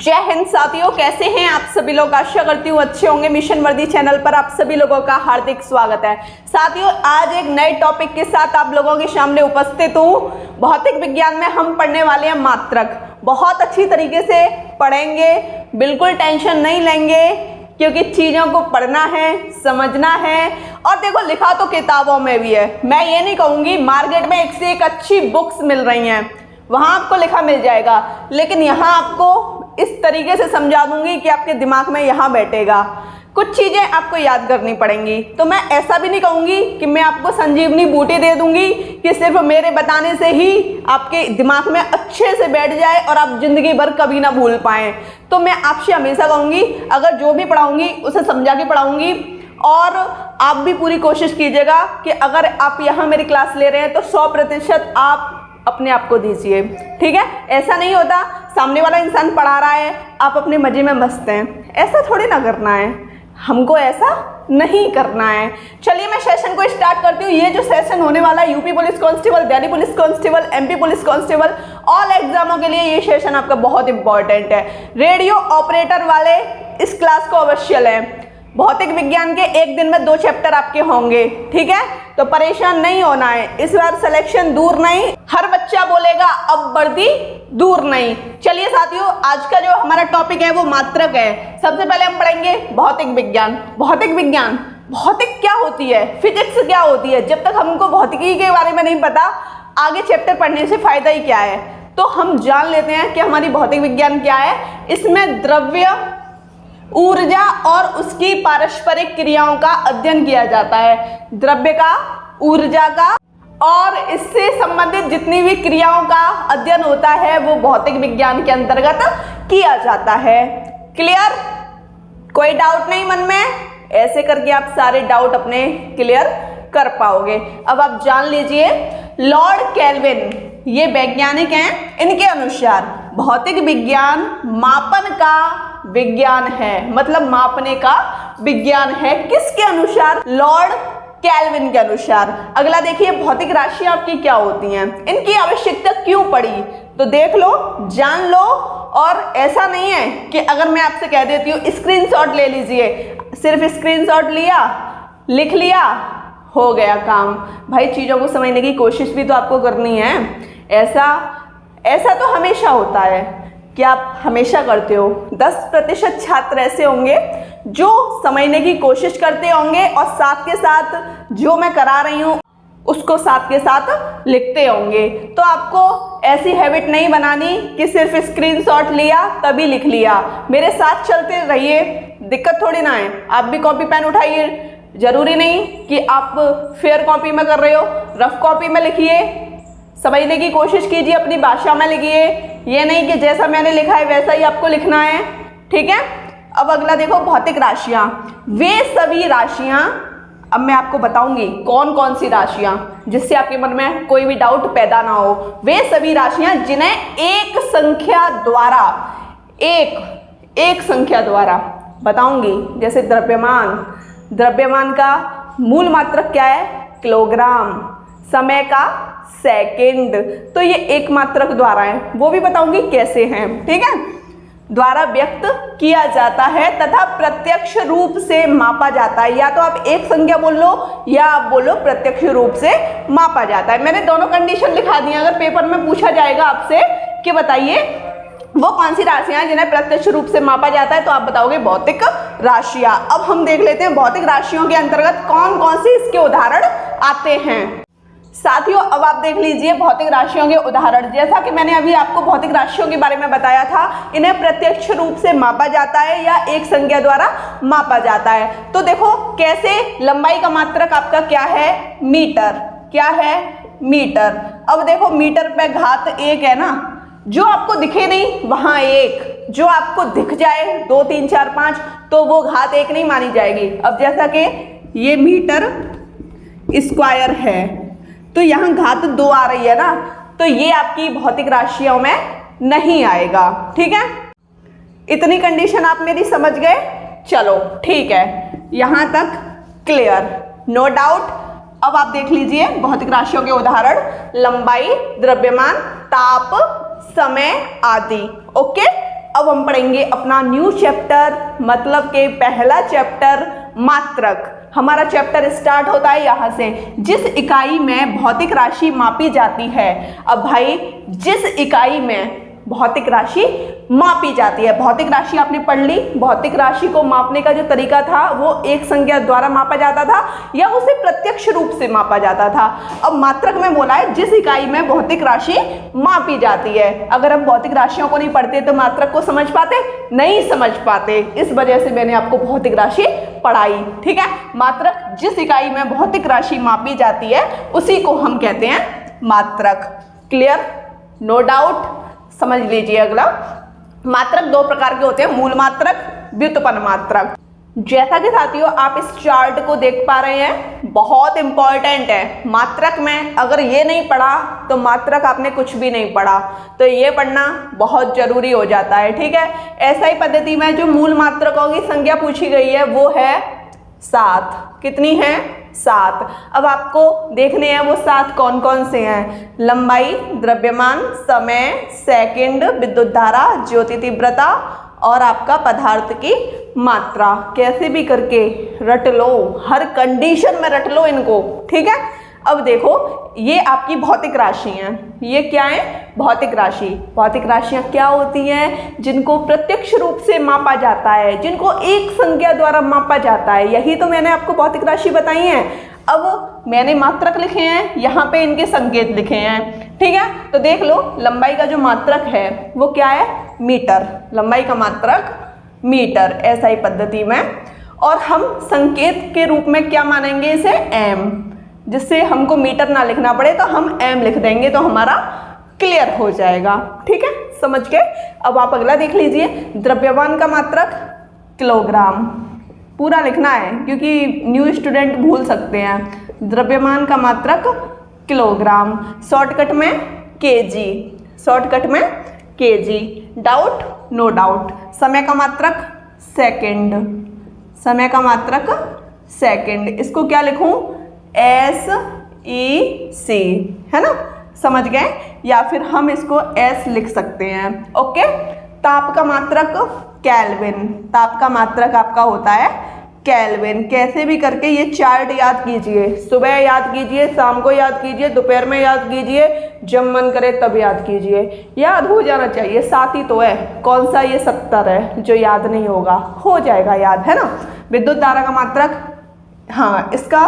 जय हिंद साथियों, कैसे हैं आप सभी लोग। आशा करती हूँ अच्छे होंगे। मिशन वर्दी चैनल पर आप सभी लोगों का हार्दिक स्वागत है। साथियों, आज एक नए टॉपिक के साथ आप लोगों के सामने उपस्थित हूँ। भौतिक विज्ञान में हम पढ़ने वाले हैं मात्रक। बहुत अच्छी तरीके से पढ़ेंगे, बिल्कुल टेंशन नहीं लेंगे, क्योंकि चीज़ों को पढ़ना है, समझना है। और देखो, लिखा तो किताबों में भी है। मैं ये नहीं कहूँगी, मार्केट में एक से एक अच्छी बुक्स मिल रही हैं, वहाँ आपको लिखा मिल जाएगा, लेकिन यहाँ आपको इस तरीके से समझा दूंगी कि आपके दिमाग में यहाँ बैठेगा। कुछ चीज़ें आपको याद करनी पड़ेंगी। तो मैं ऐसा भी नहीं कहूँगी कि मैं आपको संजीवनी बूटी दे दूंगी कि सिर्फ मेरे बताने से ही आपके दिमाग में अच्छे से बैठ जाए और आप जिंदगी भर कभी ना भूल पाएँ। तो मैं आपसे हमेशा कहूँगी, अगर जो भी पढ़ाऊँगी उसे समझा के पढ़ाऊँगी। और आप भी पूरी कोशिश कीजिएगा कि अगर आप यहाँ मेरी क्लास ले रहे हैं तो 100% आप अपने आप को दीजिए, ठीक है। ऐसा नहीं होता सामने वाला इंसान पढ़ा रहा है, आप अपने मजे में मस्त हैं, ऐसा थोड़ी ना करना है। हमको ऐसा नहीं करना है। चलिए मैं सेशन को स्टार्ट करती हूँ। ये जो सेशन होने वाला है UP police constable, Delhi police constable, MP police constable, all एग्जामों के लिए ये सेशन आपका बहुत इंपॉर्टेंट है। रेडियो ऑपरेटर वाले इस क्लास को अवश्य लें। भौतिक विज्ञान के एक दिन में 2 चैप्टर आपके होंगे, ठीक है। तो परेशान नहीं होना है, इस बार सिलेक्शन दूर नहीं। हर बच्चा बोलेगा अब वर्दी दूर नहीं। चलिए साथियों, आज का जो हमारा टॉपिक है वो मात्रक है। सबसे पहले हम पढ़ेंगे भौतिक विज्ञान। भौतिक विज्ञान, भौतिक क्या होती है, फिजिक्स क्या होती है। जब तक हमको भौतिकी के बारे में नहीं पता, आगे चैप्टर पढ़ने से फायदा ही क्या है। तो हम जान लेते हैं कि हमारी भौतिक विज्ञान क्या है। इसमें द्रव्य, ऊर्जा और उसकी पारस्परिक क्रियाओं का अध्ययन किया जाता है। द्रव्य का, ऊर्जा का और इससे संबंधित जितनी भी क्रियाओं का अध्ययन होता है वो भौतिक विज्ञान के अंतर्गत किया जाता है। क्लियर? कोई डाउट नहीं मन में? ऐसे करके आप सारे डाउट अपने क्लियर कर पाओगे। अब आप जान लीजिए, लॉर्ड केल्विन ये वैज्ञानिक हैं। इनके अनुसार भौतिक विज्ञान मापन का विज्ञान है, मतलब मापने का विज्ञान है। किसके अनुसार? लॉर्ड केल्विन के अनुसार। अगला देखिए, भौतिक राशियां आपकी क्या होती हैं, इनकी आवश्यकता क्यों पड़ी। तो देख लो, जान लो। और ऐसा नहीं है कि अगर मैं आपसे कह देती हूँ स्क्रीनशॉट ले लीजिए, सिर्फ स्क्रीनशॉट लिया, लिख लिया, हो गया काम। भाई, चीज़ों को समझने की कोशिश भी तो आपको करनी है। ऐसा तो हमेशा होता है कि आप हमेशा करते हो। 10% छात्र ऐसे होंगे जो समझने की कोशिश करते होंगे और साथ के साथ जो मैं करा रही हूँ उसको साथ के साथ लिखते होंगे। तो आपको ऐसी हैबिट नहीं बनानी कि सिर्फ स्क्रीनशॉट लिया तभी लिख लिया। मेरे साथ चलते रहिए, दिक्कत थोड़ी ना है। आप भी कॉपी पेन उठाइए। जरूरी नहीं कि आप फेयर कॉपी में कर रहे हो, रफ कॉपी में लिखिए। समझने की कोशिश कीजिए, अपनी भाषा में लिखिए। ये नहीं कि जैसा मैंने लिखा है वैसा ही आपको लिखना है, ठीक है। अब अगला देखो, भौतिक राशियां। वे सभी राशियां, अब मैं आपको बताऊंगी कौन कौन सी राशियां, जिससे आपके मन में कोई भी डाउट पैदा ना हो। वे सभी राशियां जिन्हें एक संख्या द्वारा बताऊंगी। जैसे द्रव्यमान का मूल मात्रक क्या है? किलोग्राम। समय का सेकंड। तो ये एक मात्रक द्वारा है, वो भी बताऊंगी कैसे हैं, ठीक है। द्वारा व्यक्त किया जाता है तथा प्रत्यक्ष रूप से मापा जाता है। या तो आप एक संख्या बोल लो या आप बोलो प्रत्यक्ष रूप से मापा जाता है। मैंने दोनों कंडीशन लिखा दी। अगर पेपर में पूछा जाएगा आपसे कि बताइए वो कौन सी राशियां हैं जिन्हें प्रत्यक्ष रूप से मापा जाता है, तो आप बताओगे भौतिक राशियां। अब हम देख लेते हैं भौतिक राशियों के अंतर्गत कौन कौन से इसके उदाहरण आते हैं। साथियों, अब आप देख लीजिए भौतिक राशियों के उदाहरण। जैसा कि मैंने अभी आपको भौतिक राशियों के बारे में बताया था, इन्हें प्रत्यक्ष रूप से मापा जाता है या एक संख्या द्वारा मापा जाता है। तो देखो कैसे। लंबाई का मात्रक आपका क्या है? मीटर। क्या है? मीटर। अब देखो, मीटर पे घात 1 है ना, जो आपको दिखे नहीं वहां 1, जो आपको दिख जाए 2 3 4 5 तो वो घात 1 नहीं मानी जाएगी। अब जैसा कि ये मीटर स्क्वायर है तो यहाँ घात 2 आ रही है ना, तो ये आपकी भौतिक राशियों में नहीं आएगा, ठीक है। इतनी कंडीशन आप मेरी समझ गए? चलो ठीक है, यहाँ तक क्लियर, नो डाउट। अब आप देख लीजिए भौतिक राशियों के उदाहरण, लंबाई, द्रव्यमान, ताप, समय आदि। ओके, अब हम पढ़ेंगे अपना न्यू चैप्टर, मतलब के पहला चैप्टर मात्रक। हमारा चैप्टर स्टार्ट होता है यहाँ से, जिस इकाई में भौतिक राशि मापी जाती है। अब भाई जिस इकाई में भौतिक राशि मापी जाती है, भौतिक राशि आपने पढ़ ली, भौतिक राशि को मापने का जो तरीका था वो एक संज्ञा द्वारा मापा जाता था या उसे प्रत्यक्ष रूप से मापा जाता था। अब मात्रक में बोला है जिस इकाई में भौतिक राशि मापी जाती है। अगर हम भौतिक राशियों को नहीं पढ़ते तो मात्रक को समझ पाते? नहीं समझ पाते। इस वजह से मैंने आपको भौतिक राशि पढ़ाई, ठीक है। मात्रक जिस इकाई में भौतिक राशि मापी जाती है उसी को हम कहते हैं मात्रक। क्लियर? No doubt. समझ लीजिए अगला। मात्रक दो प्रकार के होते हैं, मूल मात्रक, व्युत्पन्न मात्रक। जैसा कि साथियों आप इस चार्ट को देख पा रहे हैं, बहुत इंपॉर्टेंट है। मात्रक में अगर ये नहीं पढ़ा तो मात्रक आपने कुछ भी नहीं पढ़ा, तो ये पढ़ना बहुत जरूरी हो जाता है, ठीक है। ऐसा ही पद्धति में जो मूल मात्रकों की संख्या पूछी गई है वो है 7। कितनी है? 7। अब आपको देखने हैं वो 7 कौन कौन से हैं। लंबाई, द्रव्यमान, समय, सेकंड, विद्युत धारा, ज्योति तीव्रता और आपका पदार्थ की मात्रा। कैसे भी करके रट लो, हर कंडीशन में रट लो इनको, ठीक है। अब देखो ये आपकी भौतिक राशि हैं। ये क्या है? भौतिक राशि। भौतिक राशियाँ क्या होती हैं? जिनको प्रत्यक्ष रूप से मापा जाता है, जिनको एक संख्या द्वारा मापा जाता है। यही तो मैंने आपको भौतिक राशि बताई हैं। अब मैंने मात्रक लिखे हैं, यहाँ पे इनके संकेत लिखे हैं, ठीक है। तो देख लो लंबाई का जो मात्रक है वो क्या है? मीटर। लंबाई का मात्रक मीटर, ऐसा ही पद्धति में। और हम संकेत के रूप में क्या मानेंगे इसे? एम। जिससे हमको मीटर ना लिखना पड़े तो हम एम लिख देंगे तो हमारा क्लियर हो जाएगा, ठीक है। समझ गए? अब आप अगला देख लीजिए। द्रव्यमान का मात्रक किलोग्राम। पूरा लिखना है क्योंकि न्यू स्टूडेंट भूल सकते हैं। द्रव्यमान का मात्रक किलोग्राम, शॉर्टकट में केजी। शॉर्टकट में केजी। डाउट? No doubt. समय का मात्रक सेकंड। समय का मात्रक सेकंड। इसको क्या लिखूं? SEC, है ना। समझ गए? या फिर हम इसको S लिख सकते हैं, ओके। ताप का मात्रक केल्विन। ताप का मात्रक आपका होता है केल्विन। कैसे भी करके ये चार्ट याद कीजिए। सुबह याद कीजिए, शाम को याद कीजिए, दोपहर में याद कीजिए, जब मन करे तब याद कीजिए। याद हो जाना चाहिए। 7 ही तो है, कौन सा ये 70 है जो याद नहीं होगा? हो जाएगा याद, है ना। विद्युत धारा का मात्रक, हाँ इसका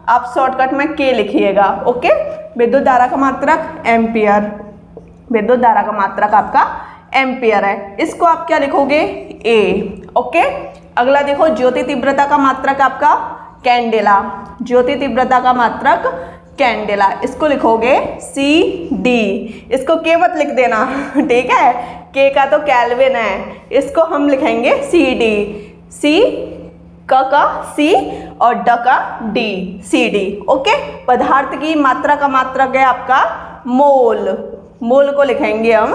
आप शॉर्टकट में के लिखिएगा, ओके। विद्युत धारा का मात्रक एम्पियर। विद्युत धारा का मात्रक आपका एम्पियर है। इसको आप क्या लिखोगे? ए, ओके। अगला देखो, ज्योति तीव्रता का मात्रक आपका कैंडेला। ज्योति तीव्रता का मात्रक कैंडेला। इसको लिखोगे CD। इसको के मत लिख देना, ठीक है। के का तो केल्विन है, इसको हम लिखेंगे CD। C का C और ड का D, CD, ओके। पदार्थ की मात्रा का मात्रक है आपका मोल। मोल को लिखेंगे हम,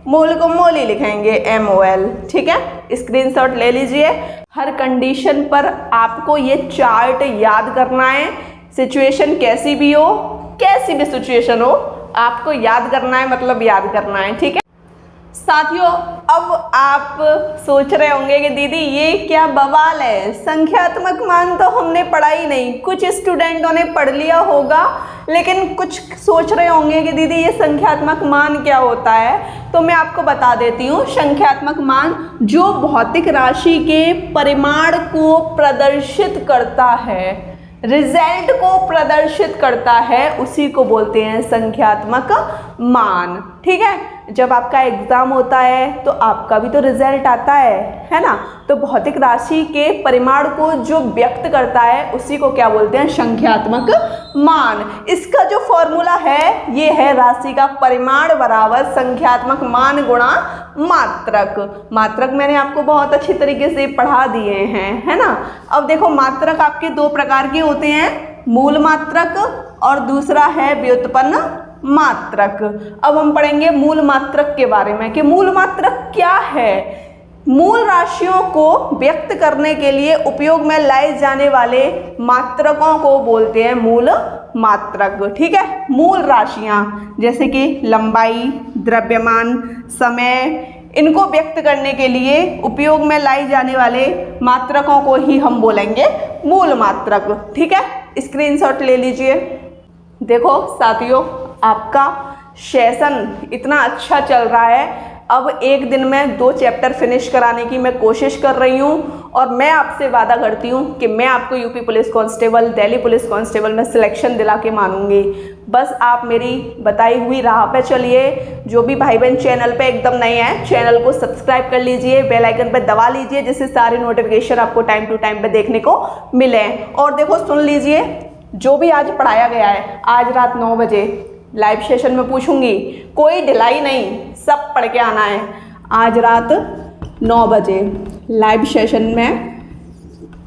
मोल को मोल ही लिखेंगे, MOL, ठीक है। स्क्रीनशॉट ले लीजिए। हर कंडीशन पर आपको ये चार्ट याद करना है। सिचुएशन कैसी भी हो, कैसी भी सिचुएशन हो, आपको याद करना है, मतलब याद करना है, ठीक है। साथियों अब आप सोच रहे होंगे कि दीदी ये क्या बवाल है, संख्यात्मक मान तो हमने पढ़ा ही नहीं। कुछ स्टूडेंटों ने पढ़ लिया होगा लेकिन कुछ सोच रहे होंगे कि दीदी ये संख्यात्मक मान क्या होता है। तो मैं आपको बता देती हूँ। संख्यात्मक मान जो भौतिक राशि के परिमाण को प्रदर्शित करता है, रिजल्ट को प्रदर्शित करता है, उसी को बोलते हैं संख्यात्मक मान, ठीक है। जब आपका एग्जाम होता है तो आपका भी तो रिजल्ट आता है ना। तो भौतिक राशि के परिमाण को जो व्यक्त करता है उसी को क्या बोलते हैं? संख्यात्मक मान। इसका जो फॉर्मूला है ये है राशि का परिमाण बराबर संख्यात्मक मान गुणा मात्रक। मात्रक मैंने आपको बहुत अच्छी तरीके से पढ़ा दिए हैं, है ना। अब देखो मात्रक आपके दो प्रकार के होते हैं, मूल मात्रक और दूसरा है व्युत्पन्न मात्रक। अब हम पढ़ेंगे मूल मात्रक के बारे में कि मूल मात्रक क्या है। मूल राशियों को व्यक्त करने के लिए उपयोग में लाए जाने वाले मात्रकों को बोलते हैं मूल मात्रक, ठीक है। मूल राशियां जैसे कि लंबाई, द्रव्यमान, समय, इनको व्यक्त करने के लिए उपयोग में लाई जाने वाले मात्रकों को ही हम बोलेंगे मूल मात्रक। ठीक है, स्क्रीनशॉट ले लीजिए। देखो साथियों, आपका सेशन इतना अच्छा चल रहा है, अब एक दिन में 2 चैप्टर फिनिश कराने की मैं कोशिश कर रही हूँ और मैं आपसे वादा करती हूँ कि मैं आपको UP police constable, Delhi police constable में सिलेक्शन दिला के मानूंगी। बस आप मेरी बताई हुई राह पे चलिए। जो भी भाई बहन चैनल पे एकदम नए हैं, चैनल को सब्सक्राइब कर लीजिए, बेल आइकन पे दबा लीजिए, जिससे सारे नोटिफिकेशन आपको टाइम टू टाइम पे देखने को मिले। और देखो सुन लीजिए, जो भी आज पढ़ाया गया है, आज रात 9 बजे लाइव सेशन में पूछूंगी, कोई ढिलाई नहीं, सब पढ़ के आना है। आज रात 9 बजे लाइव सेशन में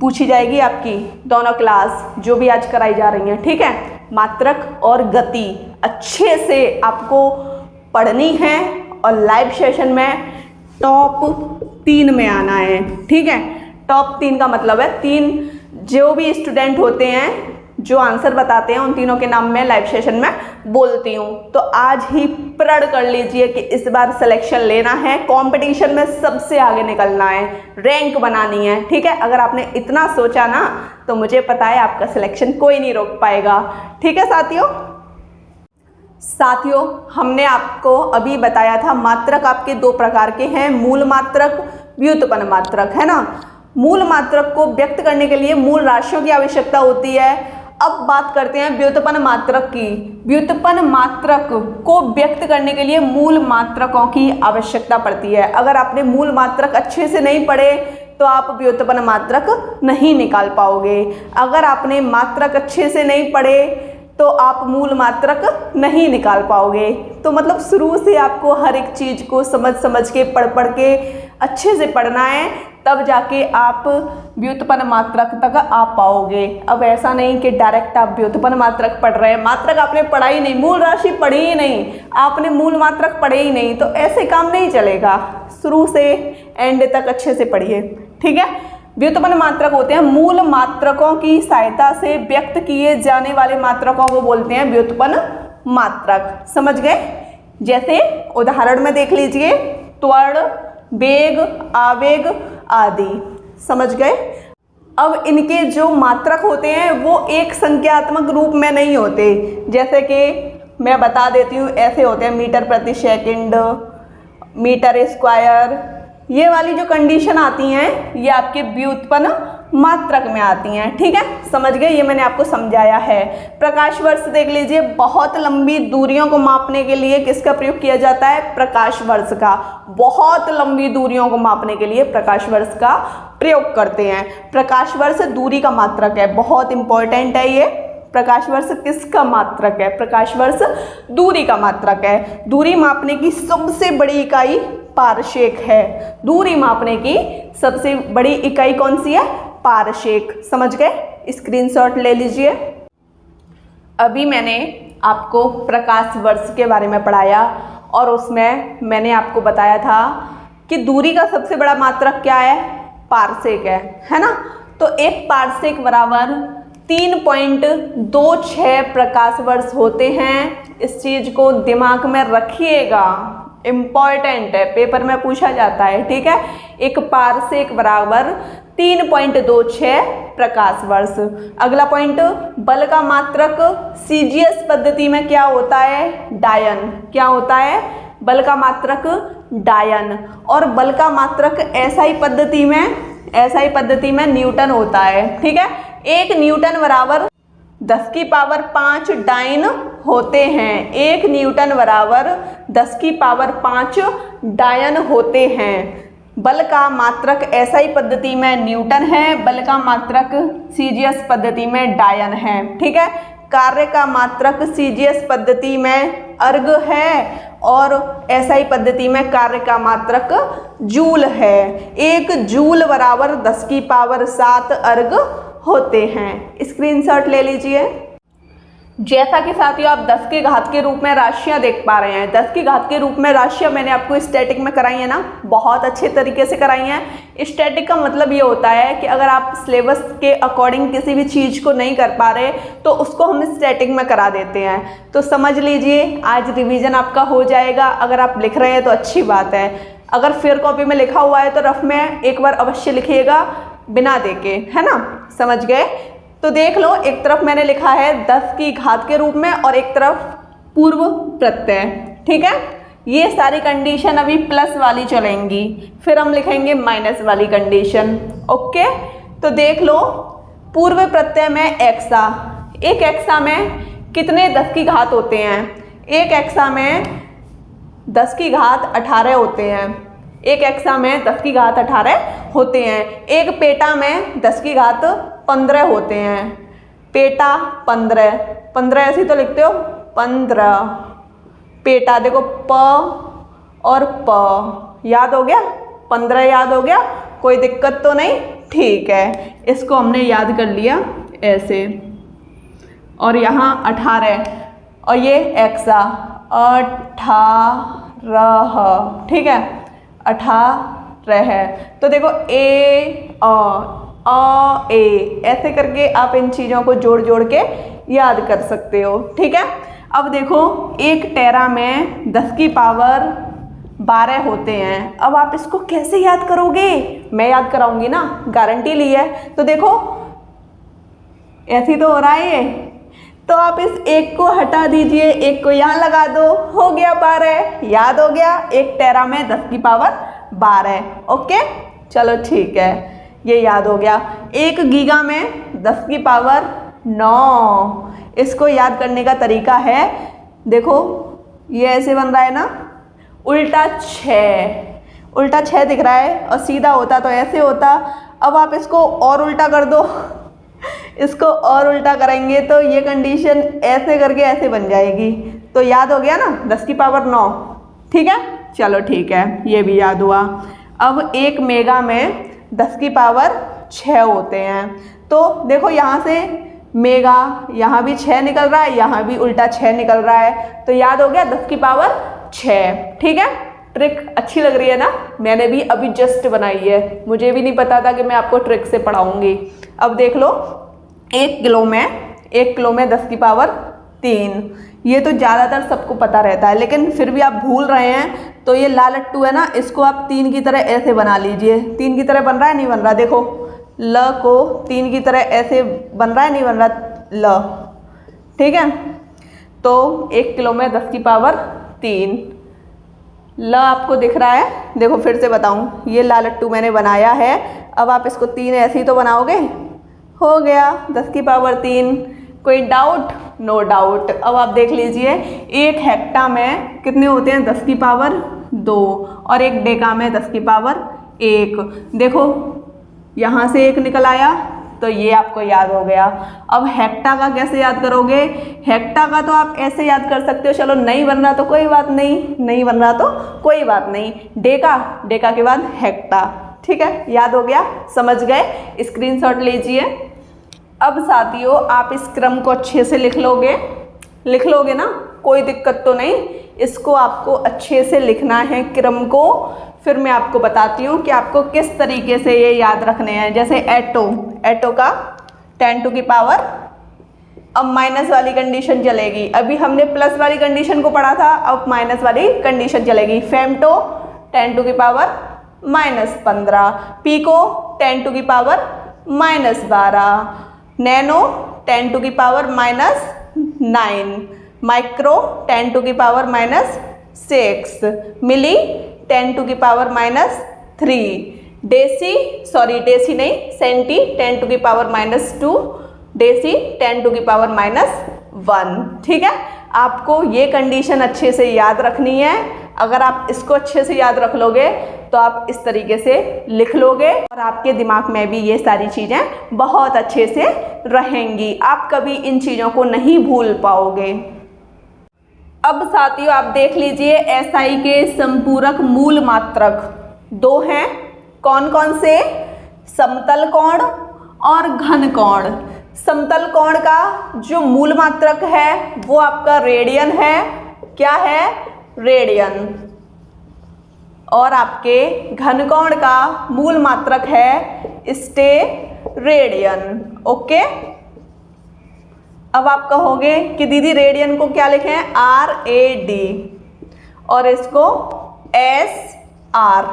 पूछी जाएगी आपकी दोनों क्लास जो भी आज कराई जा रही हैं। ठीक है, मात्रक और गति अच्छे से आपको पढ़नी है और लाइव सेशन में टॉप 3 में आना है। ठीक है, टॉप 3 का मतलब है 3 जो भी स्टूडेंट होते हैं जो आंसर बताते हैं, उन तीनों के नाम मैं लाइव सेशन में बोलती हूँ। तो आज ही प्रण कर लीजिए कि इस बार सिलेक्शन लेना है, कंपटीशन में सबसे आगे निकलना है, रैंक बनानी है। ठीक है, अगर आपने इतना सोचा ना तो मुझे पता है आपका सिलेक्शन कोई नहीं रोक पाएगा। ठीक है साथियों, हमने आपको अभी बताया था मात्रक आपके 2 प्रकार के हैं, मूल मात्रक, व्युत्पन्न मात्रक, है ना। मूल मात्रक को व्यक्त करने के लिए मूल राशियों की आवश्यकता होती है। अब बात करते हैं व्युत्पन्न मात्रक की। व्युत्पन्न मात्रक को व्यक्त करने के लिए मूल मात्रकों की आवश्यकता पड़ती है। अगर आपने मूल मात्रक अच्छे से नहीं पढ़े तो आप व्युत्पन्न मात्रक नहीं निकाल पाओगे। अगर आपने मात्रक अच्छे से नहीं पढ़े तो आप मूल मात्रक नहीं निकाल पाओगे। तो मतलब शुरू से आपको हर एक चीज़ को समझ के पढ़ के अच्छे से पढ़ना है, तब जाके आप व्युत्पन्न मात्रक तक आ पाओगे। अब ऐसा नहीं कि डायरेक्ट आप व्युत्पन्न मात्रक पढ़ रहे हैं, मात्रक आपने पढ़ा ही नहीं, मूल राशि पढ़ी ही नहीं, आपने मूल मात्रक पढ़े ही नहीं, तो ऐसे काम नहीं चलेगा। शुरू से एंड तक अच्छे से पढ़िए। ठीक है, व्युत्पन्न मात्रक होते हैं मूल मात्रकों की सहायता से व्यक्त किए जाने वाले मात्रकों को बोलते हैं व्युत्पन्न मात्रक। समझ गए? जैसे उदाहरण में देख लीजिए, त्वरण, वेग, आवेग आदि। समझ गए? अब इनके जो मात्रक होते हैं वो एक संख्यात्मक रूप में नहीं होते। जैसे कि मैं बता देती हूँ, ऐसे होते हैं मीटर प्रति सेकंड, मीटर स्क्वायर, ये वाली जो कंडीशन आती हैं ये आपके व्युत्पन्न मात्रक में आती हैं। ठीक है, समझ गए? ये मैंने आपको समझाया है। प्रकाश वर्ष देख लीजिए, बहुत लंबी दूरियों को मापने के लिए किसका प्रयोग किया जाता है? प्रकाश वर्ष का। बहुत लंबी दूरियों को मापने के लिए प्रकाश वर्ष का प्रयोग करते हैं। प्रकाश वर्ष दूरी का मात्रक है, बहुत इंपॉर्टेंट है ये। प्रकाश वर्ष किसका मात्रक है? प्रकाश वर्ष दूरी का मात्रक है। दूरी मापने की सबसे बड़ी इकाई पारसेक है। दूरी मापने की सबसे बड़ी इकाई कौन सी है? पारसेक। समझ गए? स्क्रीनशॉट ले लीजिए। अभी मैंने आपको प्रकाश वर्ष के बारे में पढ़ाया और उसमें मैंने आपको बताया था कि दूरी का सबसे बड़ा मात्रक क्या है? पारसेक है ना। तो एक पारसेक बराबर 3.26 प्रकाश वर्ष होते हैं। इस चीज को दिमाग में रखिएगा, इम्पॉर्टेंट है, पेपर में पूछा जाता है। ठीक है, एक पारसेक बराबर 3.26 प्रकाश वर्ष। अगला पॉइंट, बल का मात्रक सीजीएस पद्धति में क्या होता है? डायन। क्या होता है? बल का मात्रक डायन। और बल का मात्रक एसआई पद्धति में न्यूटन होता है। ठीक है, 1 न्यूटन बराबर 10 की पावर 5 डायन होते हैं। 1 न्यूटन बराबर 10 की पावर 5 डायन होते हैं। बल का मात्रक एसआई पद्धति में न्यूटन है, बल का मात्रक सीजीएस पद्धति में डायन है। ठीक है, कार्य का मात्रक सीजीएस पद्धति में अर्ग है और एसआई पद्धति में कार्य का मात्रक जूल है। 1 जूल बराबर 10 की पावर 7 अर्ग होते हैं। स्क्रीनशॉट ले लीजिए। जैसा कि साथियों आप 10 के घात के रूप में राशियां देख पा रहे हैं, 10 के घात के रूप में राशियां मैंने आपको स्टैटिक में कराई है ना, बहुत अच्छे तरीके से कराई हैं। स्टैटिक का मतलब ये होता है कि अगर आप सिलेबस के अकॉर्डिंग किसी भी चीज़ को नहीं कर पा रहे तो उसको हम स्टैटिक में करा देते हैं। तो समझ लीजिए आज रिवीजन आपका हो जाएगा। अगर आप लिख रहे हैं तो अच्छी बात है, अगर फिर कॉपी में लिखा हुआ है तो रफ में एक बार अवश्य लिखिएगा बिना देके, है ना, समझ गए। तो देख लो, एक तरफ मैंने लिखा है 10 की घात के रूप में और एक तरफ पूर्व प्रत्यय, ठीक है। ये सारी कंडीशन अभी प्लस वाली चलेंगी, फिर हम लिखेंगे माइनस वाली कंडीशन, ओके। तो देख लो, पूर्व प्रत्यय में एक्सा, एक एक्सा में कितने 10 की घात होते हैं? एक एक्सा में 10 की घात 18 होते हैं, एक एक्सा में 10 की घात 18 होते हैं। एक पेटा में 10 की घात 15 होते हैं, पेटा 15, 15 ऐसे तो लिखते हो 15, पेटा देखो प और प, याद हो गया, 15 याद हो गया, कोई दिक्कत तो नहीं, ठीक है। इसको हमने याद कर लिया ऐसे, और यहाँ 18 और ये एक्सा 18, ठीक है, 18। तो देखो ए ऐसे करके आप इन चीज़ों को जोड़ जोड़ के याद कर सकते हो, ठीक है। अब देखो, एक टेरा में 10 की पावर 12 होते हैं। अब आप इसको कैसे याद करोगे? मैं याद कराऊंगी ना, गारंटी ली है। तो देखो ऐसे तो हो रहा है ये, तो आप इस एक को हटा दीजिए, एक को यहाँ लगा दो, हो गया 12, याद हो गया। एक टेरा में 10 की पावर 12, ओके, चलो ठीक है, ये याद हो गया। एक गीगा में 10 की पावर 9, इसको याद करने का तरीका है, देखो ये ऐसे बन रहा है ना, उल्टा 6, उल्टा 6 दिख रहा है, और सीधा होता तो ऐसे होता। अब आप इसको और उल्टा कर दो, इसको और उल्टा करेंगे तो ये कंडीशन ऐसे करके ऐसे बन जाएगी। तो याद हो गया ना, 10 की पावर 9, ठीक है, चलो ठीक है, ये भी याद हुआ। अब एक मेगा में 10 की पावर 6 होते हैं। तो देखो यहाँ से मेगा, यहाँ भी 6 निकल रहा है, यहाँ भी उल्टा 6 निकल रहा है, तो याद हो गया 10 की पावर 6, ठीक है। ट्रिक अच्छी लग रही है ना, मैंने भी अभी जस्ट बनाई है, मुझे भी नहीं पता था कि मैं आपको ट्रिक से पढ़ाऊंगी। अब देख लो, 1 किलो में 10 की पावर 3, ये तो ज़्यादातर सबको पता रहता है, लेकिन फिर भी आप भूल रहे हैं। तो ये लालट्टू है ना, इसको आप 3 की तरह ऐसे बना लीजिए। 3 की तरह बन रहा है, नहीं बन रहा, देखो ल को 3 की तरह ऐसे बन रहा है, नहीं बन रहा ल, ठीक है। तो 1 किलो में 10 की पावर 3, ल आपको दिख रहा है, देखो फिर से बताऊं, ये लालट्टू मैंने बनाया है। अब आप इसको 3 ऐसे ही तो बनाओगे, हो गया 10 की पावर 3। कोई डाउट? No doubt. अब आप देख लीजिए, एक हेक्टा में कितने होते हैं? 10 की पावर 2, और एक डेका में 10 की पावर 1। देखो यहाँ से 1 निकल आया, तो ये आपको याद हो गया। अब हेक्टा का कैसे याद करोगे? हेक्टा का तो आप ऐसे याद कर सकते हो, चलो नहीं बन रहा तो कोई बात नहीं, नहीं बन रहा तो कोई बात नहीं। डेका, डेका के बाद हेक्टा, ठीक है, याद हो गया, समझ गए, स्क्रीनशॉट लीजिए। अब साथियों, आप इस क्रम को अच्छे से लिख लोगे ना, कोई दिक्कत तो नहीं। इसको आपको अच्छे से लिखना है क्रम को, फिर मैं आपको बताती हूँ कि आपको किस तरीके से ये याद रखने हैं। जैसे एटो का 10 टू की पावर, अब माइनस वाली कंडीशन चलेगी। अभी हमने प्लस वाली कंडीशन को पढ़ा था, अब माइनस वाली कंडीशन चलेगी। फेमटो 10 टू की पावर -15, पीको 10 टू की पावर -12, नैनो 10 टू की पावर -9, माइक्रो 10 टू की पावर -6, मिली 10 टू की पावर -3, डेसी नहीं, सेंटी 10 टू की पावर -2, डेसी 10 टू की पावर -1, ठीक है। आपको ये कंडीशन अच्छे से याद रखनी है। अगर आप इसको अच्छे से याद रख लोगे तो आप इस तरीके से लिख लोगे, और आपके दिमाग में भी ये सारी चीज़ें बहुत अच्छे से रहेंगी। आप कभी इन चीज़ों को नहीं भूल पाओगे। अब साथियों, आप देख लीजिए, एसआई के संपूरक मूल मात्रक 2 हैं। कौन कौन से? समतल कोण और घन कोण। समतल कोण का जो मूल मात्रक है वो आपका रेडियन है। क्या है? रेडियन। और आपके घन कोण का मूल मात्रक है स्टेरेडियन। ओके, अब आप कहोगे कि दीदी रेडियन को क्या लिखें? RAD, और इसको आर।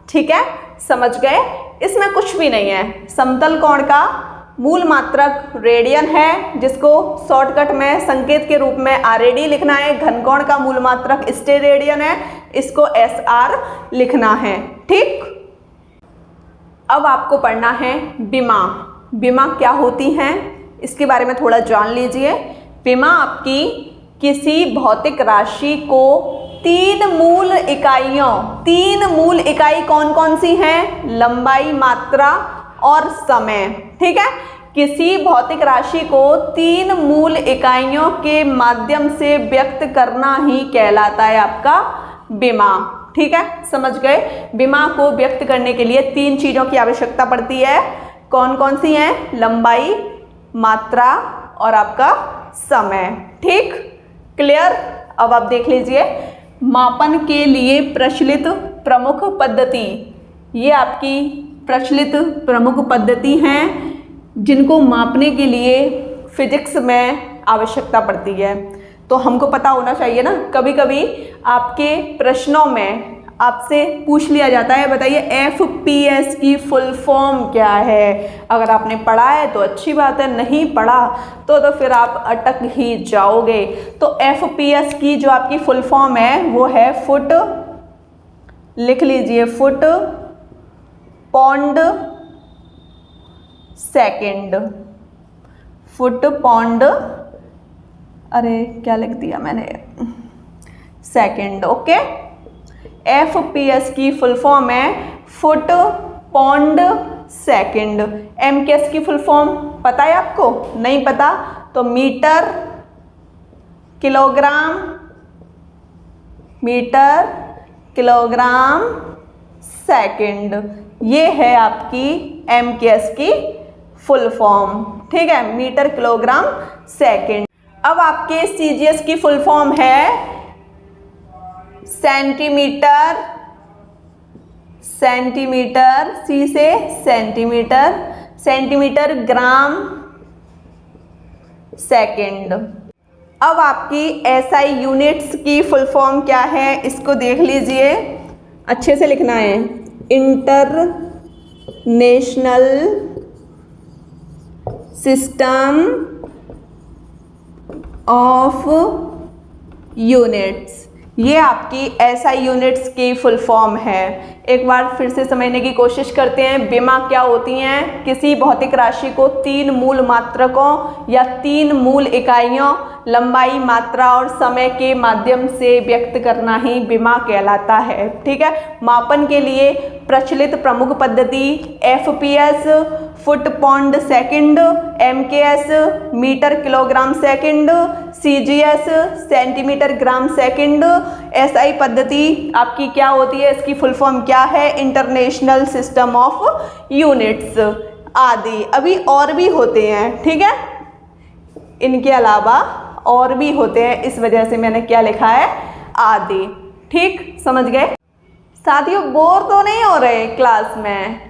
ठीक है, समझ गए। इसमें कुछ भी नहीं है। समतल कोण का मूल मात्रक रेडियन है, जिसको शॉर्टकट में संकेत के रूप में RAD लिखना है। घनकोण का मूल मात्रक स्टेरेडियन है, इसको SR लिखना है। ठीक, अब आपको पढ़ना है विमा। विमा क्या होती हैं, इसके बारे में थोड़ा जान लीजिए। विमा आपकी किसी भौतिक राशि को तीन मूल इकाई कौन कौन सी हैं? लंबाई, मात्रा और समय। ठीक है, किसी भौतिक राशि को तीन मूल इकाइयों के माध्यम से व्यक्त करना ही कहलाता है आपका विमा। ठीक है, समझ गए। विमा को व्यक्त करने के लिए तीन चीजों की आवश्यकता पड़ती है। कौन कौन सी हैं? लंबाई, मात्रा और आपका समय। ठीक, क्लियर। अब आप देख लीजिए, मापन के लिए प्रचलित प्रमुख पद्धति, ये आपकी प्रचलित प्रमुख पद्धति हैं जिनको मापने के लिए फिजिक्स में आवश्यकता पड़ती है। तो हमको पता होना चाहिए ना, कभी कभी आपके प्रश्नों में आपसे पूछ लिया जाता है, बताइए FPS की फुल फॉर्म क्या है। अगर आपने पढ़ा है तो अच्छी बात है, नहीं पढ़ा तो फिर आप अटक ही जाओगे। तो FPS की जो आपकी फुल फॉर्म है वो है फुट, लिख लीजिए, foot pound second. Foot pound, अरे क्या लिख दिया मैंने, सेकंड। ओके, FPS की फुल फॉर्म है फुट पौंड सेकंड। MKS की फुल फॉर्म पता है आपको? नहीं पता तो metre kilogram, metre kilogram second. ये है आपकी MKS की फुल फॉर्म। ठीक है, मीटर किलोग्राम सेकंड। अब आपके CGS की फुल फॉर्म है सेंटीमीटर, सेंटीमीटर, C से सेंटीमीटर, सेंटीमीटर ग्राम सेकंड। अब आपकी SI यूनिट्स की फुल फॉर्म क्या है, इसको देख लीजिए, अच्छे से लिखना है। इंटरनेशनल सिस्टम ऑफ यूनिट्स, ये आपकी SI यूनिट्स की फुल फॉर्म है। एक बार फिर से समझने की कोशिश करते हैं। विमा क्या होती हैं? किसी भौतिक राशि को तीन मूल मात्रकों या तीन मूल इकाइयों लंबाई, मात्रा और समय के माध्यम से व्यक्त करना ही विमा कहलाता है। ठीक है, मापन के लिए प्रचलित प्रमुख पद्धति FPS foot pound second, MKS metre kilogram second, CGS centimetre gram second. SI पद्धति आपकी क्या होती है, इसकी फुल फॉर्म क्या है? इंटरनेशनल सिस्टम ऑफ यूनिट्स आदि। अभी और भी होते हैं, ठीक है, इनके अलावा और भी होते हैं, इस वजह से मैंने क्या लिखा है? आदि। ठीक, समझ गए साथियों? बोर तो नहीं हो रहे क्लास में?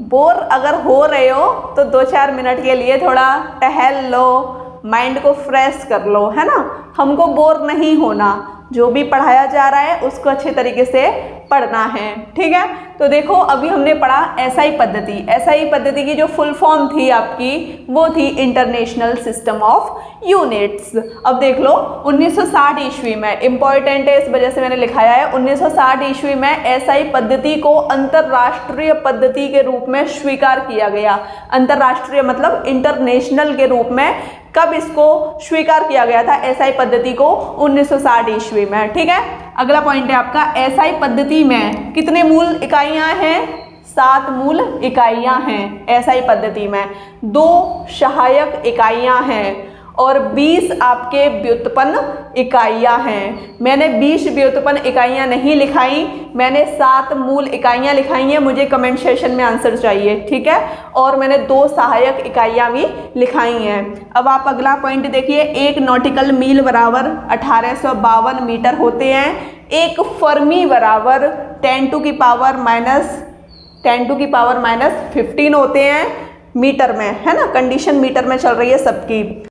बोर अगर हो रहे हो तो 2-4 मिनट के लिए थोड़ा टहल लो, माइंड को फ्रेश कर लो, है ना। हमको बोर नहीं होना, जो भी पढ़ाया जा रहा है उसको अच्छे तरीके से पढ़ना है। ठीक है, तो देखो अभी हमने पढ़ा SI पद्धति। SI पद्धति की जो फुल फॉर्म थी आपकी वो थी इंटरनेशनल सिस्टम ऑफ यूनिट्स। अब देख लो 1960 ईस्वी में, इंपॉर्टेंट है इस वजह से मैंने लिखाया है, 1960 ईस्वी में SI पद्धति को अंतरराष्ट्रीय पद्धति के रूप में स्वीकार किया गया। अंतरराष्ट्रीय मतलब इंटरनेशनल के रूप में। कब इसको स्वीकार किया गया था SI पद्धति को? 1960 ईस्वी में। ठीक है, अगला पॉइंट है आपका, SI पद्धति में कितने मूल इकाइयां हैं? 7 मूल इकाइयां हैं SI पद्धति में। 2 सहायक इकाइयां हैं और 20 आपके व्युत्पन्न इकाइयां हैं। मैंने 20 व्युत्पन्न इकाइयां नहीं लिखाई, मैंने 7 मूल इकाइयां लिखाई हैं। मुझे कमेंट सेशन में आंसर चाहिए, ठीक है। और मैंने 2 सहायक इकाइयां भी लिखाई हैं। अब आप अगला पॉइंट देखिए, 1 नॉटिकल मील बराबर 1852 मीटर होते हैं। 1 फर्मी बराबर 10 टू की पावर माइनस 15 होते हैं मीटर में, है ना। कंडीशन मीटर में चल रही है सबकी।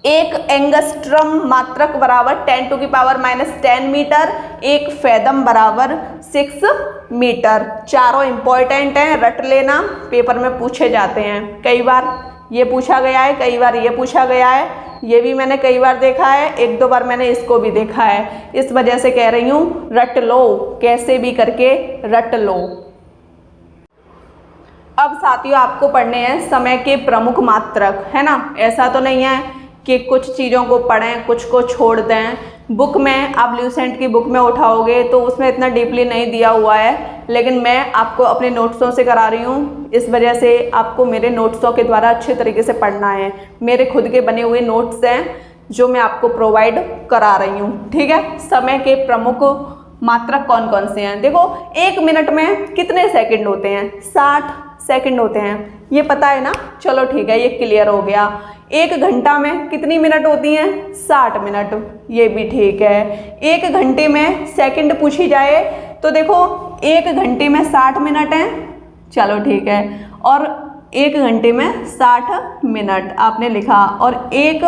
एक एंगस्ट्रम मात्रक बराबर 10⁻⁻10 मीटर, एक फैदम बराबर 6 मीटर। चारों इंपॉर्टेंट हैं, रट लेना, पेपर में पूछे जाते हैं। कई बार ये पूछा गया है, कई बार ये पूछा गया है, ये भी मैंने कई बार देखा है, एक दो बार मैंने इसको भी देखा है। इस वजह से कह रही हूँ रट लो, कैसे भी करके रट लो। अब साथियों आपको पढ़ने हैं समय के प्रमुख मात्रक, है ना। ऐसा तो नहीं है कि कुछ चीज़ों को पढ़ें कुछ को छोड़ दें। बुक में आप ल्यूसेंट की बुक में उठाओगे तो उसमें इतना डीपली नहीं दिया हुआ है, लेकिन मैं आपको अपने नोट्सों से करा रही हूँ। इस वजह से आपको मेरे नोट्सों के द्वारा अच्छे तरीके से पढ़ना है। मेरे खुद के बने हुए नोट्स हैं जो मैं आपको प्रोवाइड करा रही हूँ, ठीक है। समय के प्रमुख मात्रक कौन कौन से हैं? देखो, 1 मिनट में कितने सेकंड होते हैं? 60 सेकंड होते हैं, ये पता है ना। चलो ठीक है, ये क्लियर हो गया। 1 घंटा में कितनी मिनट होती हैं? 60 मिनट, ये भी ठीक है। 1 घंटे में सेकंड पूछी जाए तो देखो 1 घंटे में 60 मिनट हैं, चलो ठीक है। और 1 घंटे में 60 मिनट आपने लिखा, और 1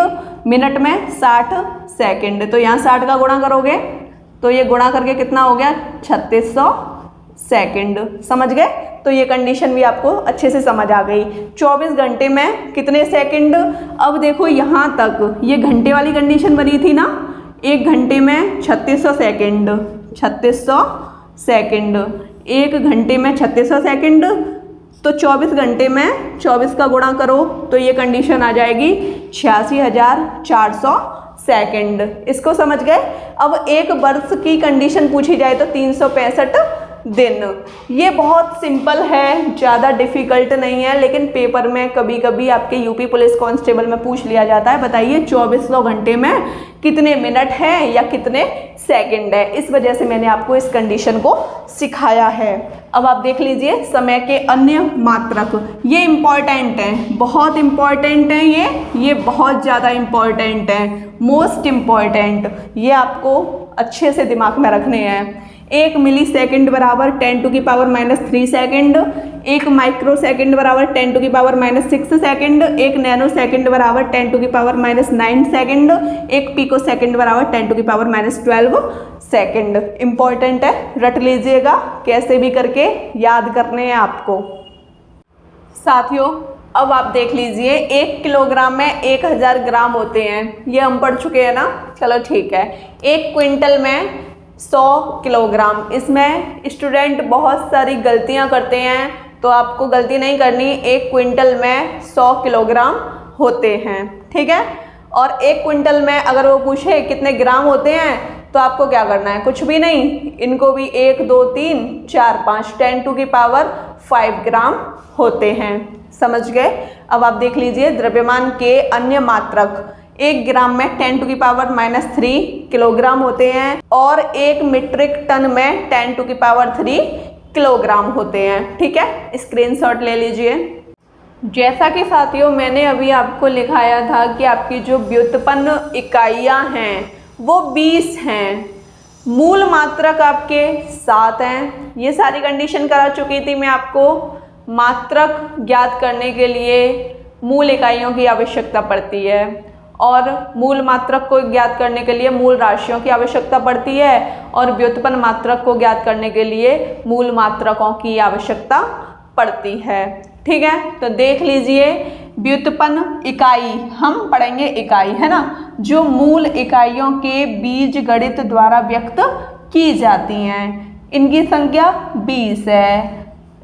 मिनट में 60 सेकंड, तो यहाँ 60 का गुणा करोगे तो ये गुणा करके कितना हो गया? 3600 सेकंड। समझ गए? तो ये कंडीशन भी आपको अच्छे से समझ आ गई। 24 घंटे में कितने सेकंड? अब देखो यहाँ तक ये घंटे वाली कंडीशन बनी थी ना, 1 घंटे में 3600 सेकंड, 3600 सेकंड, 1 घंटे में 3600 सेकंड, तो 24 घंटे में 24 का गुणा करो तो ये कंडीशन आ जाएगी 86,400 सेकंड। इसको समझ गए? अब 1 वर्ष की कंडीशन पूछी जाए तो 365 दिन। ये बहुत सिंपल है, ज़्यादा डिफ़िकल्ट नहीं है, लेकिन पेपर में कभी कभी आपके यूपी पुलिस कांस्टेबल में पूछ लिया जाता है, बताइए 2400 घंटे में कितने मिनट है या कितने सेकंड है। इस वजह से मैंने आपको इस कंडीशन को सिखाया है। अब आप देख लीजिए समय के अन्य मात्रक, ये इम्पॉर्टेंट हैं, बहुत इम्पॉर्टेंट हैं, ये बहुत ज़्यादा इम्पॉर्टेंट हैं, मोस्ट इम्पॉर्टेंट। ये आपको अच्छे से दिमाग में रखने हैं। 1 मिली सेकेंड बराबर 10⁻³ सेकेंड, 1 माइक्रो सेकेंड बराबर 10⁻⁻6 सेकेंड, 1 नैनो सेकेंड बराबर 10⁻⁻9 सेकेंड, 1 पिको सेकेंड बराबर 10⁻⁻12 सेकेंड। इम्पॉर्टेंट है, रट लीजिएगा, कैसे भी करके याद करने हैं आपको। साथियों अब आप देख लीजिए, 1 किलोग्राम में 1000 ग्राम होते हैं, ये हम पढ़ चुके हैं ना। चलो ठीक है। 1 क्विंटल में 100 किलोग्राम। इसमें स्टूडेंट बहुत सारी गलतियां करते हैं, तो आपको गलती नहीं करनी। 1 क्विंटल में 100 किलोग्राम होते हैं, ठीक है। और 1 क्विंटल में अगर वो पूछे कितने ग्राम होते हैं तो आपको क्या करना है? कुछ भी नहीं, इनको भी 1 2 3 4 5 10⁵ ग्राम होते हैं। समझ गए? अब आप देख लीजिए द्रव्यमान के अन्य मात्रक। 1 ग्राम में 10⁻³ किलोग्राम होते हैं, और 1 मीट्रिक टन में 10⁻³ किलोग्राम होते हैं, ठीक है। स्क्रीनशॉट ले लीजिए। जैसा कि साथियों मैंने अभी आपको लिखाया था कि आपकी जो व्युत्पन्न इकाइयाँ हैं वो 20 हैं, मूल मात्रक आपके 7 हैं। ये सारी कंडीशन करा चुकी थी मैं आपको। मात्रक ज्ञात करने के लिए मूल इकाइयों की आवश्यकता पड़ती है, और मूल मात्रक को ज्ञात करने के लिए मूल राशियों की आवश्यकता पड़ती है, और व्युत्पन्न मात्रक को ज्ञात करने के लिए मूल मात्रकों की आवश्यकता पड़ती है, ठीक है। तो देख लीजिए, व्युत्पन्न इकाई हम पढ़ेंगे इकाई, है ना, जो मूल इकाइयों के बीजगणित द्वारा व्यक्त की जाती हैं। इनकी संख्या 20 है।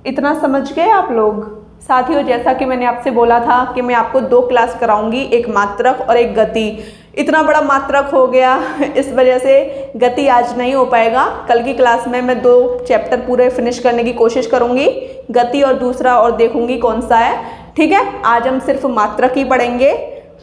इतना समझ गए आप लोग? साथियों जैसा कि मैंने आपसे बोला था कि मैं आपको 2 क्लास कराऊंगी, एक मात्रक और एक गति। इतना बड़ा मात्रक हो गया, इस वजह से गति आज नहीं हो पाएगा। कल की क्लास में मैं 2 चैप्टर पूरे फिनिश करने की कोशिश करूंगी, गति और दूसरा और देखूंगी कौन सा है, ठीक है। आज हम सिर्फ मात्रक ही पढ़ेंगे,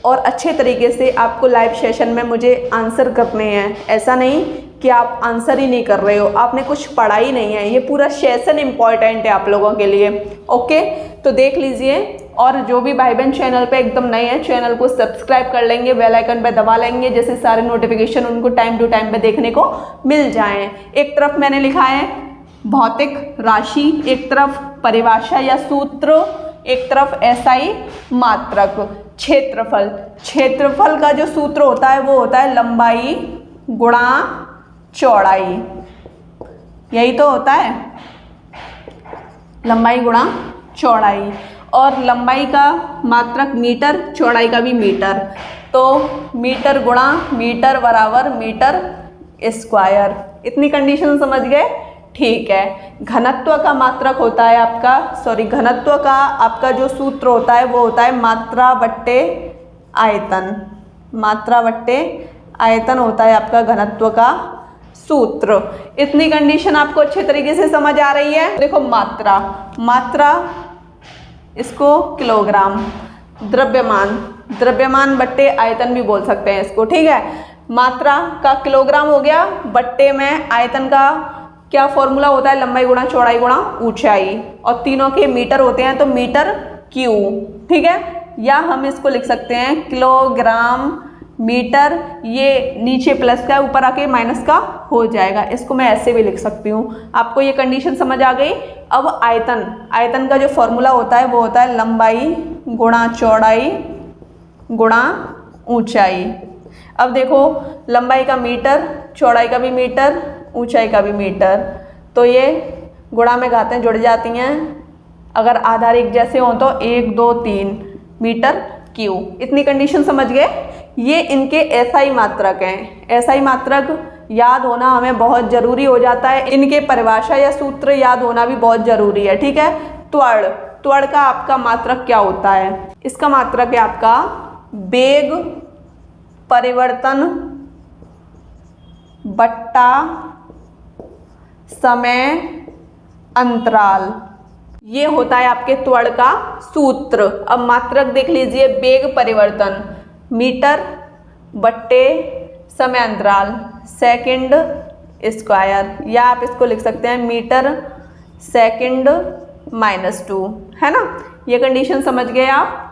और अच्छे तरीके से आपको लाइव सेशन में मुझे आंसर करने हैं। ऐसा नहीं कि आप आंसर ही नहीं कर रहे हो, आपने कुछ पढ़ा ही नहीं है। ये पूरा सेशन इम्पॉर्टेंट है आप लोगों के लिए, ओके। तो देख लीजिए, और जो भी भाई बहन चैनल पे एकदम नए हैं, चैनल को सब्सक्राइब कर लेंगे, बेल आइकन पे दबा लेंगे, जैसे सारे नोटिफिकेशन उनको टाइम टू टाइम पे देखने को मिल जाएं। एक तरफ मैंने लिखा है भौतिक राशि, एक तरफ परिभाषा या सूत्र, एक तरफ एसआई मात्रक। क्षेत्रफल। क्षेत्रफल का जो सूत्र होता है वो होता है लंबाई गुणा चौड़ाई, यही तो होता है, लंबाई गुणा चौड़ाई। और लंबाई का मात्रक मीटर, चौड़ाई का भी मीटर, तो मीटर गुणा मीटर बराबर मीटर स्क्वायर। इतनी कंडीशन समझ गए? ठीक है। घनत्व का मात्रक होता है आपका, घनत्व का आपका जो सूत्र होता है वो होता है मात्रा बट्टे आयतन। मात्रा बट्टे आयतन होता है आपका घनत्व का सूत्र। इतनी कंडीशन आपको अच्छे तरीके से समझ आ रही है? देखो मात्रा, मात्रा इसको किलोग्राम, द्रव्यमान, द्रव्यमान बट्टे आयतन भी बोल सकते हैं इसको, ठीक है। मात्रा का किलोग्राम हो गया, बट्टे में आयतन का क्या फॉर्मूला होता है, लंबाई गुणा चौड़ाई गुणा ऊंचाई, और तीनों के मीटर होते हैं तो मीटर क्यू, ठीक है। या हम इसको लिख सकते हैं किलोग्राम मीटर, ये नीचे प्लस का ऊपर आके माइनस का हो जाएगा, इसको मैं ऐसे भी लिख सकती हूँ। आपको ये कंडीशन समझ आ गई? अब आयतन, आयतन का जो फॉर्मूला होता है वो होता है लंबाई गुणा चौड़ाई गुणा ऊंचाई। अब देखो लंबाई का मीटर, चौड़ाई का भी मीटर, ऊंचाई का भी मीटर, तो ये गुणा में घातें जुड़ जाती हैं। अगर आधार एक जैसे हों तो 1 2 3 मीटर क्यू। इतनी कंडीशन समझ गए? ये इनके एसआई मात्रक हैं। एसआई मात्रक याद होना हमें बहुत ज़रूरी हो जाता है, इनके परिभाषा या सूत्र याद होना भी बहुत ज़रूरी है, ठीक है। त्वरण, त्वरण का आपका मात्रक क्या होता है? इसका मात्रक है आपका वेग परिवर्तन बट्टा समय अंतराल, ये होता है आपके त्वरण का सूत्र। अब मात्रक देख लीजिए, वेग परिवर्तन मीटर बट्टे समय अंतराल सेकंड स्क्वायर, या आप इसको लिख सकते हैं मीटर सेकंड -2, है ना। ये कंडीशन समझ गए आप?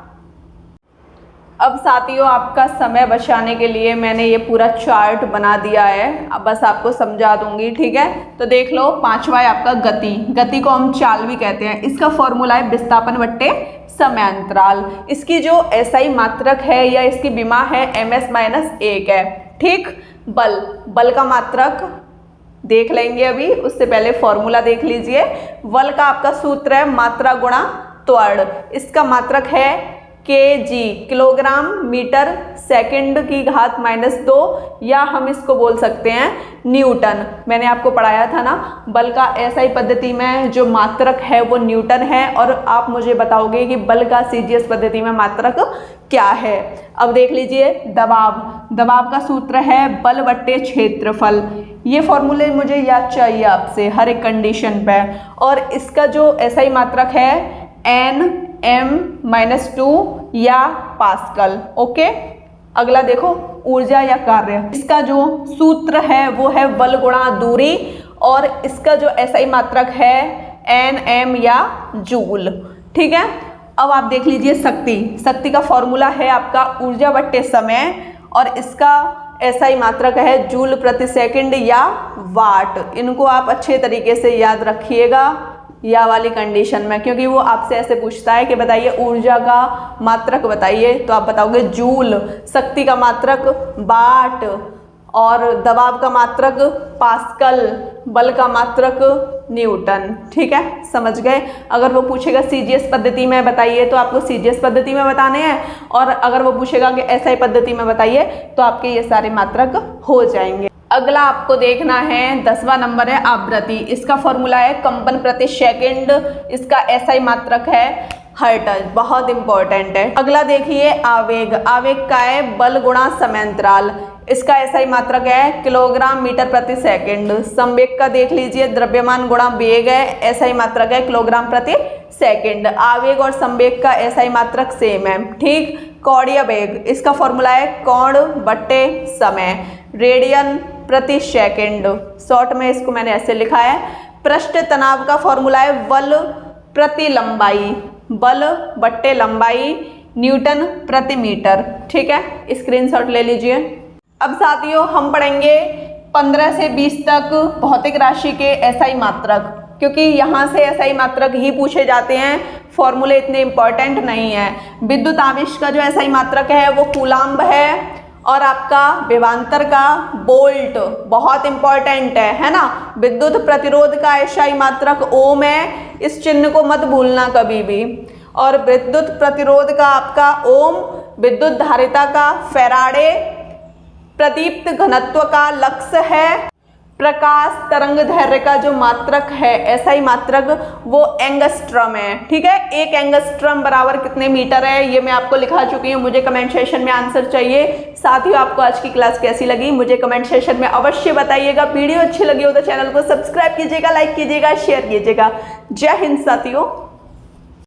अब साथियों आपका समय बचाने के लिए मैंने ये पूरा चार्ट बना दिया है, अब बस आपको समझा दूंगी, ठीक है। तो देख लो, पांचवा है आपका गति। गति को हम चाल भी कहते हैं। इसका फॉर्मूला है विस्थापन बट्टे समय अंतराल। इसकी जो एसआई मात्रक है या इसकी विमा है ms-1 है, ठीक। बल, बल का मात्रक देख लेंगे अभी, उससे पहले फॉर्मूला देख लीजिए। बल का आपका सूत्र है मात्रा गुणा त्वरण। इसका मात्रक है kg, किलोग्राम मीटर सेकंड की घात -2, या हम इसको बोल सकते हैं न्यूटन। मैंने आपको पढ़ाया था ना, बल का एसआई पद्धति में जो मात्रक है वो न्यूटन है, और आप मुझे बताओगे कि बल का सीजीएस पद्धति में मात्रक क्या है। अब देख लीजिए दबाव, दबाव का सूत्र है बल बट्टे क्षेत्रफल। ये फॉर्मूले मुझे याद चाहिए आपसे हर एक कंडीशन पे। और इसका जो एसआई मात्रक है Nm-2 या पास्कल, ओके। अगला देखो ऊर्जा या कार्य, इसका जो सूत्र है वो है बल गुणा दूरी, और इसका जो एसआई मात्रक है Nm या जूल, ठीक है। अब आप देख लीजिए शक्ति, शक्ति का फॉर्मूला है आपका ऊर्जा बट्टे समय, और इसका एसआई मात्रक है जूल प्रति सेकंड या वाट। इनको आप अच्छे तरीके से याद रखिएगा या वाली कंडीशन में, क्योंकि वो आपसे ऐसे पूछता है कि बताइए ऊर्जा का मात्रक बताइए, तो आप बताओगे जूल, शक्ति का मात्रक वाट, और दबाव का मात्रक पास्कल, बल का मात्रक न्यूटन, ठीक है। समझ गए? अगर वो पूछेगा सीजीएस पद्धति में बताइए तो आपको सीजीएस पद्धति में बताने हैं, और अगर वो पूछेगा कि एसआई पद्धति में बताइए तो आपके ये सारे मात्रक हो जाएंगे। अगला आपको देखना है 10वां नंबर है आवृत्ति। इसका फॉर्मूला है कंपन प्रति सेकंड, इसका एसआई मात्रक है हर्ट्ज, बहुत इंपॉर्टेंट है। अगला देखिए आवेग, आवेग का है बल गुणा समय अंतराल। इसका एसआई मात्रक है किलोग्राम मीटर प्रति सेकंड। संवेग का देख लीजिए द्रव्यमान गुणा वेग है, एसआई मात्रक है किलोग्राम प्रति सेकंड। आवेग और संवेग का एसआई मात्रक सेम है, ठीक। कोणीय वेग, इसका फॉर्मूला है कोण बट्टे समय, रेडियन प्रति सेकंड, शॉर्ट में इसको मैंने ऐसे लिखा है। पृष्ठ तनाव का फॉर्मूला है बल प्रति लंबाई, बल बट्टे लंबाई, न्यूटन प्रति मीटर, ठीक है। स्क्रीनशॉट ले लीजिए। अब साथियों हम पढ़ेंगे 15 से 20 तक भौतिक राशि के एसआई मात्रक। क्योंकि यहाँ से SI मात्रक ही पूछे जाते हैं, फॉर्मूले इतने इंपॉर्टेंट नहीं है। विद्युत आवेश का जो SI मात्रक है वो कूलाम्ब है, और आपका विभवांतर का वोल्ट बहुत इंपॉर्टेंट है ना। विद्युत प्रतिरोध का SI मात्रक ओम है, इस चिन्ह को मत भूलना कभी भी। और विद्युत प्रतिरोध का आपका ओम, विद्युत धारिता का फैराडे, प्रदीप्त घनत्व का लक्स है, प्रकाश तरंग दैर्घ्य का जो मात्रक है SI मात्रक वो एंगस्ट्रम है। ठीक है, एक एंगस्ट्रम बराबर कितने मीटर है ये मैं आपको लिखा चुकी हूँ, मुझे कमेंट सेशन में आंसर चाहिए। साथियों, आपको आज की क्लास कैसी लगी मुझे कमेंट सेशन में अवश्य बताइएगा। वीडियो अच्छी लगी हो तो चैनल को सब्सक्राइब कीजिएगा, लाइक कीजिएगा, शेयर कीजिएगा। जय हिंद साथियों।